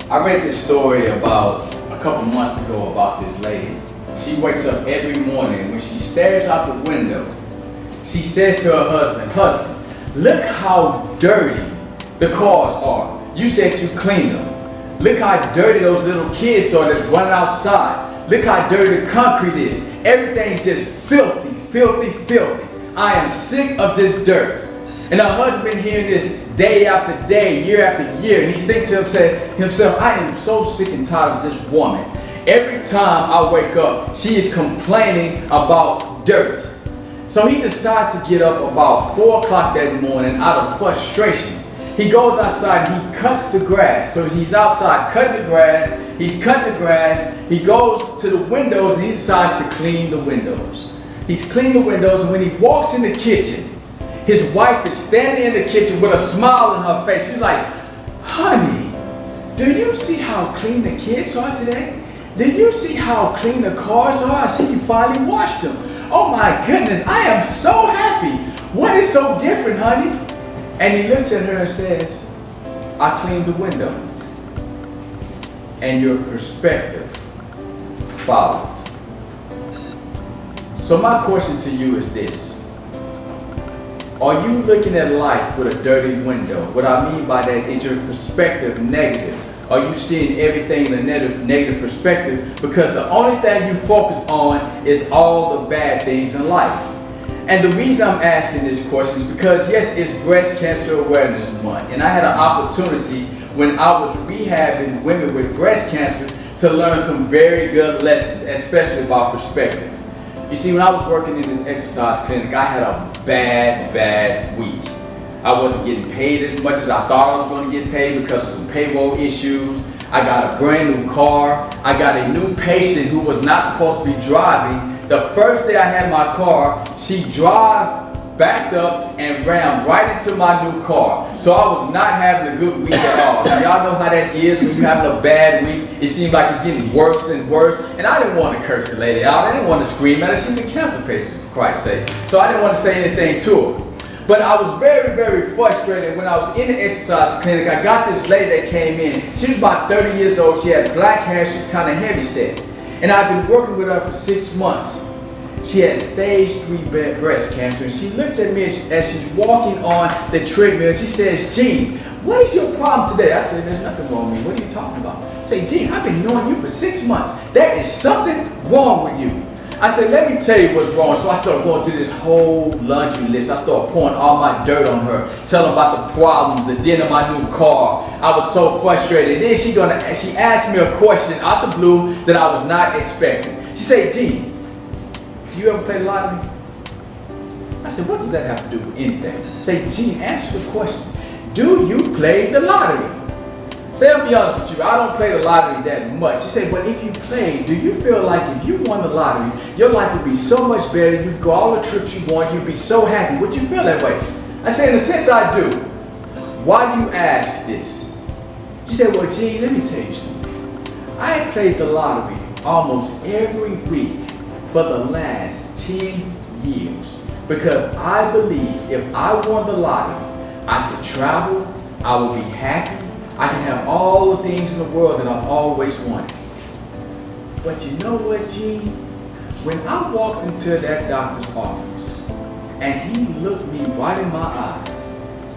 I read this story about a couple months ago about this lady. She wakes up every morning. When she stares out the window, she says to her husband, "Husband, look how dirty the cars are. You said you cleaned them. Look how dirty those little kids are that's running outside. Look how dirty the concrete is. Everything's just filthy, filthy, filthy. I am sick of this dirt." And her husband hearing this day after day, year after year, and he's thinking to himself, "I am so sick and tired of this woman. Every time I wake up, she is complaining about dirt." So he decides to get up about 4 o'clock that morning out of frustration. He goes outside and he cuts the grass. So he's outside cutting the grass. He's cutting the grass. He goes to the windows and he decides to clean the windows. He's cleaning the windows, and when he walks in the kitchen, his wife is standing in the kitchen with a smile on her face. She's like, "Honey, do you see how clean the kids are today? Do you see how clean the cars are? I see you finally washed them. Oh my goodness, I am so happy. What is so different, honey?" And he looks at her and says, "I cleaned the window." And your perspective followed. So my question to you is this. Are you looking at life with a dirty window? What I mean by that is your perspective negative. Are you seeing everything in a negative perspective? Because the only thing you focus on is all the bad things in life. And the reason I'm asking this question is because, yes, it's Breast Cancer Awareness Month. And I had an opportunity when I was rehabbing women with breast cancer to learn some very good lessons, especially about perspective. You see, when I was working in this exercise clinic, I had a bad week. I wasn't getting paid as much as I thought I was going to get paid because of some payroll issues. I got a brand new car. I got a new patient who was not supposed to be driving. The first day I had my car, she backed up and ran right into my new car. So I was not having a good week at all. Now, y'all know how that is when you're having a bad week. It seems like it's getting worse and worse. And I didn't want to curse the lady out. I didn't want to scream at her. She's a cancer patient, for Christ's sake. So I didn't want to say anything to her. But I was very frustrated when I was in the exercise clinic. I got this lady that came in. She was about 30 years old. She had black hair. She was kind of heavy set. And I've been working with her for 6 months. She had stage 3 breast cancer. And she looks at me as she's walking on the treadmill. She says, "Gene, what is your problem today?" I said, "There's nothing wrong with me. What are you talking about?" She said, "Gene, I've been knowing you for 6 months. There is something wrong with you." I said, "Let me tell you what's wrong." So I started going through this whole laundry list. I started pouring all my dirt on her, telling her about the problems, the dent in my new car. I was so frustrated. Then she asked me a question out the blue that I was not expecting. She said, "Gene, do you ever play the lottery?" I said, "What does that have to do with anything?" Say, "Gene, answer the question. Do you play the lottery?" Say, "I'll be honest with you, I don't play the lottery that much." She said, "But if you play, do you feel like if you won the lottery, your life would be so much better, you'd go all the trips you want, you'd be so happy? Would you feel that way?" I said, "In a sense, I do." "Why do you ask this?" She said, "Well, Gene, let me tell you something. I played the lottery almost every week for the last 10 years because I believe if I won the lottery, I could travel, I would be happy, I can have all the things in the world that I've always wanted. But you know what, Gene? When I walked into that doctor's office and he looked me right in my eyes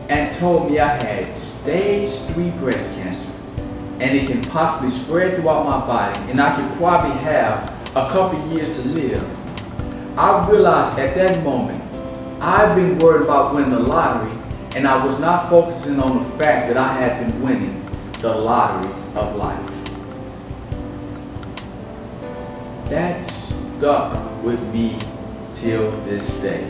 and told me I had stage 3 breast cancer and it can possibly spread throughout my body and I could probably have a couple years to live, I realized at that moment I've been worried about winning the lottery and I was not focusing on the fact that I had been winning the lottery of life. That stuck with me till this day.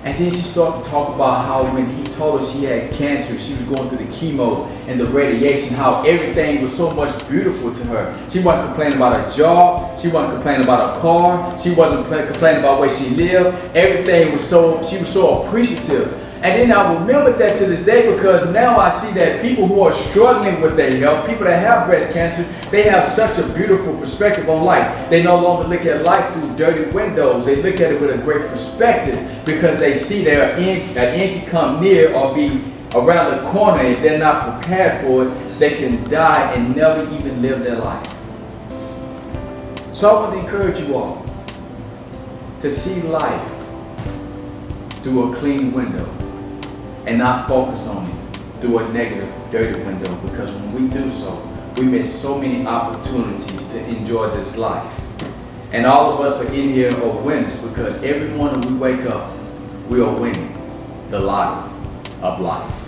And then she started to talk about how when he told her she had cancer, she was going through the chemo and the radiation, how everything was so much beautiful to her. She wasn't complaining about her job. She wasn't complaining about her car. She wasn't complaining about where she lived. Everything was she was so appreciative. And then I remember that to this day because now I see that people who are struggling with their health, people that have breast cancer, they have such a beautiful perspective on life. They no longer look at life through dirty windows. They look at it with a great perspective because they see that end can come near or be around the corner. If they're not prepared for it, they can die and never even live their life. So I want to encourage you all to see life through a clean window and not focus on it through a negative, dirty window, because when we do so, we miss so many opportunities to enjoy this life. And all of us are in here are winners, because every morning we wake up, we are winning the lottery of life.